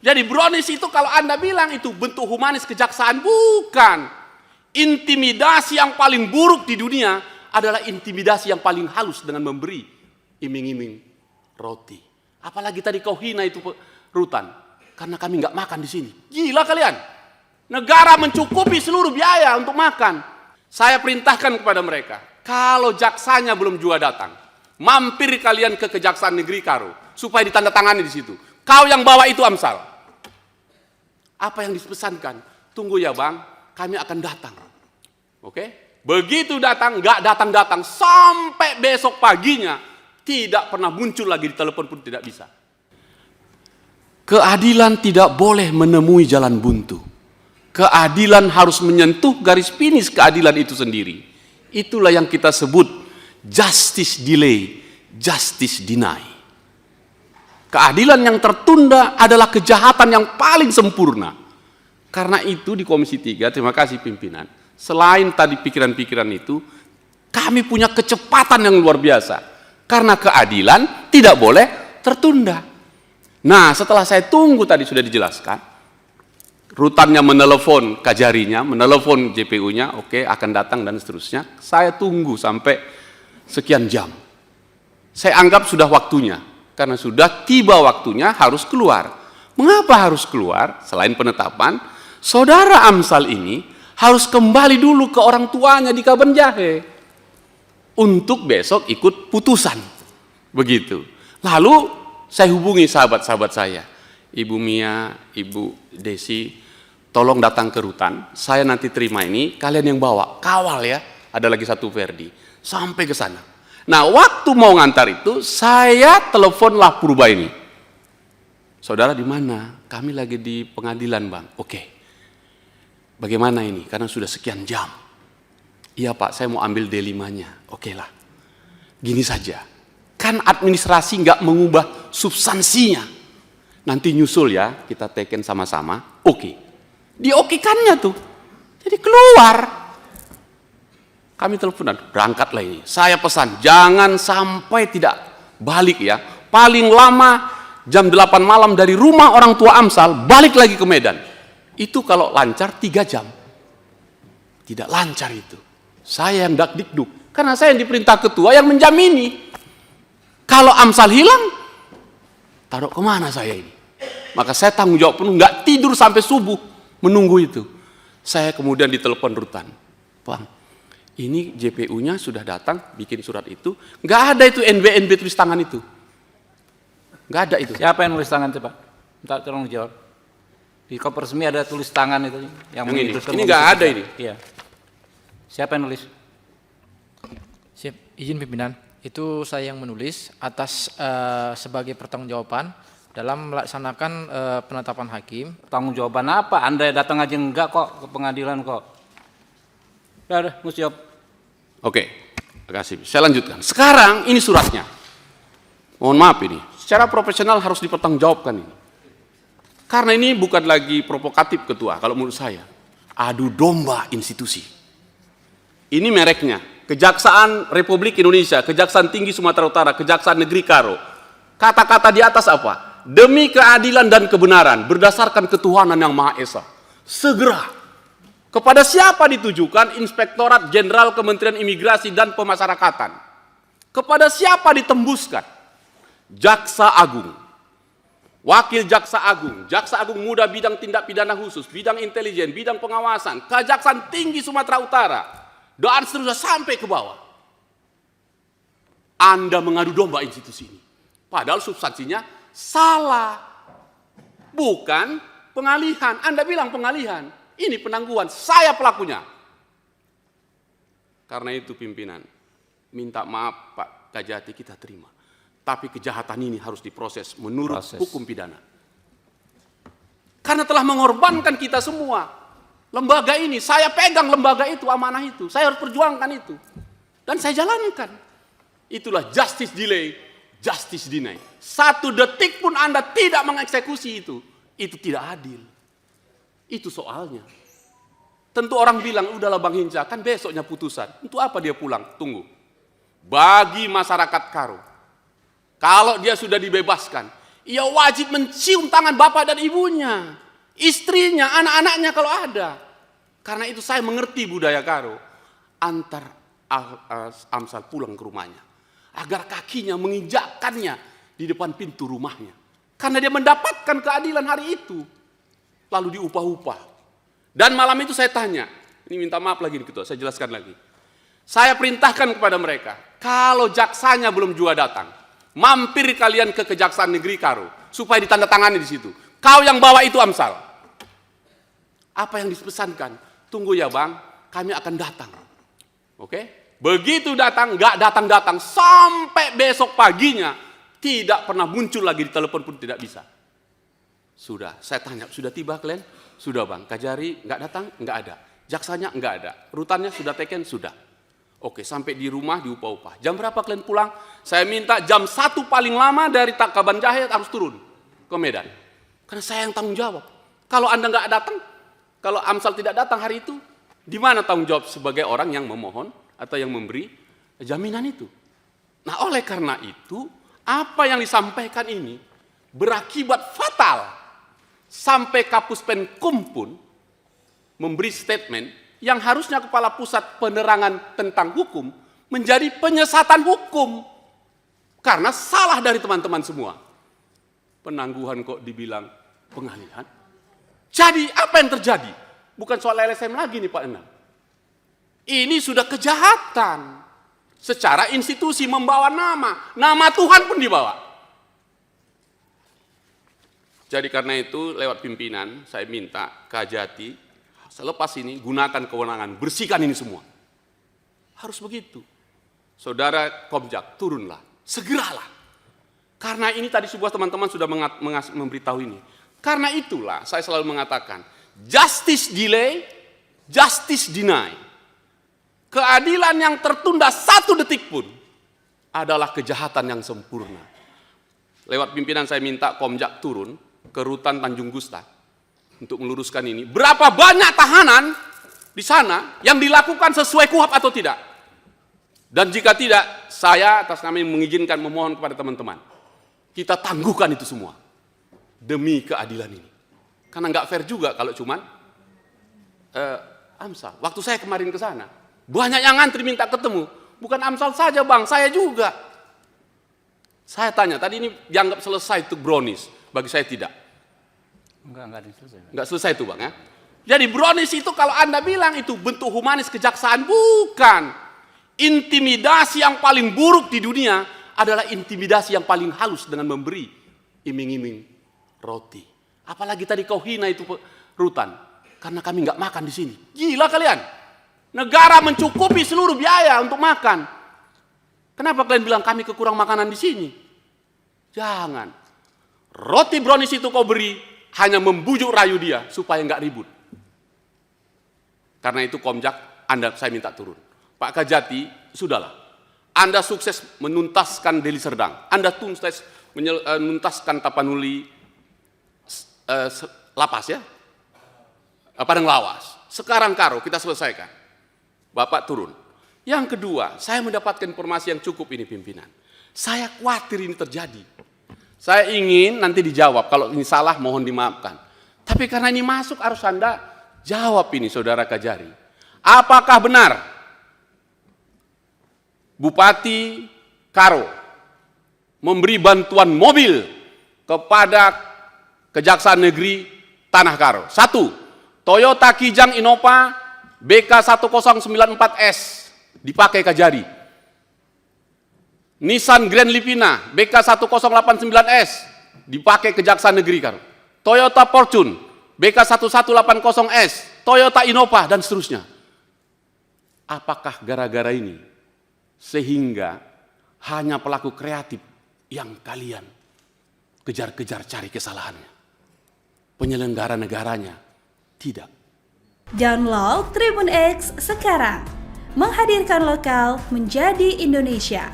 Jadi brownies itu kalau Anda bilang itu bentuk humanis kejaksaan, bukan. Intimidasi yang paling buruk di dunia adalah intimidasi yang paling halus dengan memberi iming-iming roti. Apalagi tadi kau hina itu Rutan, karena kami nggak makan di sini. Gila kalian. Negara mencukupi seluruh biaya untuk makan. Saya perintahkan kepada mereka, kalau jaksanya belum juga datang, mampir kalian ke Kejaksaan Negeri Karo supaya ditandatangani di situ. Kau yang bawa itu Amsal. Apa yang dipesankan? Tunggu ya bang, kami akan datang. Oke? Begitu datang, nggak datang-datang sampai besok paginya tidak pernah muncul lagi, di telepon pun tidak bisa. Keadilan tidak boleh menemui jalan buntu. Keadilan harus menyentuh garis finish keadilan itu sendiri. Itulah yang kita sebut justice delay, justice deny. Keadilan yang tertunda adalah kejahatan yang paling sempurna. Karena itu di Komisi 3, terima kasih pimpinan, selain tadi pikiran-pikiran itu, kami punya kecepatan yang luar biasa. Karena keadilan tidak boleh tertunda. Nah, setelah saya tunggu tadi sudah dijelaskan, Rutannya menelepon Kajarinya, menelepon JPU-nya, oke, akan datang dan seterusnya. Saya tunggu sampai sekian jam. Saya anggap sudah waktunya, karena sudah tiba waktunya harus keluar. Mengapa harus keluar? Selain penetapan, saudara Amsal ini harus kembali dulu ke orang tuanya di Kabanjahe untuk besok ikut putusan. Begitu. Lalu saya hubungi sahabat-sahabat saya, Ibu Mia, Ibu Desi, tolong datang ke Rutan, saya nanti terima ini, kalian yang bawa, kawal ya, ada lagi satu Verdi, sampai ke sana. Nah, waktu mau ngantar itu, saya teleponlah Purba ini. Saudara di mana? Kami lagi di pengadilan bang. Oke. Bagaimana ini? Karena sudah sekian jam. Iya pak, saya mau ambil D5-nya. Oke lah. Gini saja. Kan administrasi nggak mengubah substansinya. Nanti nyusul ya, kita teken sama-sama. Oke. Diokekannya tuh. Jadi keluar. Kami teleponan, berangkatlah ini. Saya pesan, jangan sampai tidak balik ya. Paling lama jam 8 malam dari rumah orang tua Amsal, balik lagi ke Medan. Itu kalau lancar 3 jam. Tidak lancar itu. Saya yang dak-dikduk. Karena saya yang diperintah ketua yang menjamini. Kalau Amsal hilang, taruh kemana saya ini? Maka saya tanggung jawab penuh, nggak tidur sampai subuh menunggu itu. Saya kemudian ditelepon Rutan, bang, ini JPU-nya sudah datang bikin surat itu, nggak ada itu NB tulis tangan itu, nggak ada itu. Siapa yang nulis tangan coba? Minta tolong dijawab. Di koper resmi ada tulis tangan itu yang ini nggak ada ini. Iya. Siapa yang nulis? Siap, izin pimpinan. Itu saya yang menulis atas sebagai pertanggungjawaban dalam melaksanakan penetapan hakim. Tanggung jawaban apa? Anda datang aja enggak kok ke pengadilan kok. Udah, mesti jawab. Oke, terima kasih. Saya lanjutkan. Sekarang ini suratnya. Mohon maaf ini, secara profesional harus dipertanggungjawabkan ini. Karena ini bukan lagi provokatif ketua, kalau menurut saya. Adu domba institusi. Ini mereknya, Kejaksaan Republik Indonesia, Kejaksaan Tinggi Sumatera Utara, Kejaksaan Negeri Karo. Kata-kata di atas apa? Demi keadilan dan kebenaran berdasarkan ketuhanan yang Maha Esa. Segera. Kepada siapa ditujukan? Inspektorat Jenderal Kementerian Imigrasi dan Pemasyarakatan. Kepada siapa ditembuskan? Jaksa Agung. Wakil Jaksa Agung. Jaksa Agung Muda bidang tindak pidana khusus, bidang intelijen, bidang pengawasan, Kejaksaan Tinggi Sumatera Utara, dan seterusnya sampai ke bawah. Anda mengadu domba institusi ini. Padahal substansinya salah, bukan pengalihan. Anda bilang pengalihan, ini penangguhan, saya pelakunya. Karena itu pimpinan, minta maaf Pak Kajati, kita terima. Tapi kejahatan ini harus diproses menurut hukum pidana. Karena telah mengorbankan kita semua. Lembaga ini, saya pegang lembaga itu, amanah itu. Saya harus perjuangkan itu. Dan saya jalankan. Itulah justice delay, justice deny. 1 detik pun Anda tidak mengeksekusi itu tidak adil. Itu soalnya. Tentu orang bilang, udahlah Bang Hinca, kan besoknya putusan. Untuk apa dia pulang? Tunggu. Bagi masyarakat Karo, kalau dia sudah dibebaskan, ia wajib mencium tangan bapak dan ibunya, istrinya, anak-anaknya kalau ada. Karena itu saya mengerti budaya Karo. Antar Amsal pulang ke rumahnya, agar kakinya menginjakkannya di depan pintu rumahnya. Karena dia mendapatkan keadilan hari itu. Lalu diupah-upah. Dan malam itu saya tanya, ini minta maaf lagi nih Ketua, saya jelaskan lagi. Saya perintahkan kepada mereka, kalau jaksanya belum juga datang, mampir kalian ke Kejaksaan Negeri Karo, supaya ditandatangani di situ. Kau yang bawa itu Amsal. Apa yang dipesankan? Tunggu ya bang, kami akan datang. Oke? Begitu datang, nggak datang-datang, sampai besok paginya, tidak pernah muncul lagi, di telepon pun tidak bisa. Sudah, saya tanya, sudah tiba kalian? Sudah bang, Kajari nggak datang? Nggak ada. Jaksanya nggak ada. Rutannya sudah taken? Sudah. Oke, sampai di rumah diupah-upah. Jam berapa kalian pulang? Saya minta jam 1 paling lama dari Takaban Jahit harus turun ke Medan. Karena saya yang tanggung jawab. Kalau Anda nggak datang, kalau Amsal tidak datang hari itu, di mana tanggung jawab sebagai orang yang memohon atau yang memberi jaminan itu? Nah, oleh karena itu, apa yang disampaikan ini berakibat fatal. Sampai Kapus Penkum pun memberi statement yang harusnya Kepala Pusat Penerangan tentang Hukum menjadi penyesatan hukum. Karena salah dari teman-teman semua. Penangguhan kok dibilang pengalihan. Jadi apa yang terjadi? Bukan soal LSM lagi nih Pak Enam. Ini sudah kejahatan. Secara institusi membawa nama Tuhan pun dibawa. Jadi karena itu lewat pimpinan saya minta Kajati selepas ini gunakan kewenangan, bersihkan ini semua. Harus begitu. Saudara Komjak, turunlah, segeralah. Karena ini tadi sebuah teman-teman sudah memberitahu ini. Karena itulah saya selalu mengatakan, justice delay, justice deny. Keadilan yang tertunda 1 detik pun adalah kejahatan yang sempurna. Lewat pimpinan saya minta Komjak turun ke Rutan Tanjung Gusta untuk meluruskan ini. Berapa banyak tahanan di sana yang dilakukan sesuai KUHAP atau tidak? Dan jika tidak, saya atas nama mengizinkan memohon kepada teman-teman. Kita tangguhkan itu semua. Demi keadilan ini. Karena nggak fair juga kalau cuman Amsal. Waktu saya kemarin ke sana, banyak yang ngantri minta ketemu. Bukan Amsal saja bang, saya juga. Saya tanya, tadi ini dianggap selesai untuk brownies. Bagi saya tidak. Enggak selesai. Enggak selesai itu bang ya. Jadi brownies itu kalau Anda bilang itu bentuk humanis kejaksaan, bukan. Intimidasi yang paling buruk di dunia adalah intimidasi yang paling halus dengan memberi iming-iming roti. Apalagi tadi kau hina itu Rutan, karena kami nggak makan di sini. Gila kalian. Negara mencukupi seluruh biaya untuk makan. Kenapa kalian bilang kami kekurang makanan di sini? Jangan. Roti brownies itu kau beri hanya membujuk rayu dia supaya nggak ribut. Karena itu Komjak, saya minta turun. Pak Kajati, sudahlah. Anda sukses menuntaskan Deli Serdang. Anda sukses menuntaskan Tapanuli lapas ya. Padang Lawas. Sekarang Karo kita selesaikan. Bapak turun. Yang kedua, saya mendapatkan informasi yang cukup ini pimpinan. Saya khawatir ini terjadi. Saya ingin nanti dijawab, kalau ini salah mohon dimaafkan. Tapi karena ini masuk harus Anda jawab ini Saudara Kajari. Apakah benar Bupati Karo memberi bantuan mobil kepada Kejaksaan Negeri Tanah Karo? 1. Toyota Kijang Innova BK1094S dipakai Kajari. Nissan Grand Livina BK1089S dipakai Kejaksaan Negeri Karo. Toyota Fortune BK1180S, Toyota Innova dan seterusnya. Apakah gara-gara ini sehingga hanya pelaku kreatif yang kalian kejar-kejar cari kesalahannya? Penyelenggara negaranya tidak. Download Tribun X sekarang. Menghadirkan lokal menjadi Indonesia.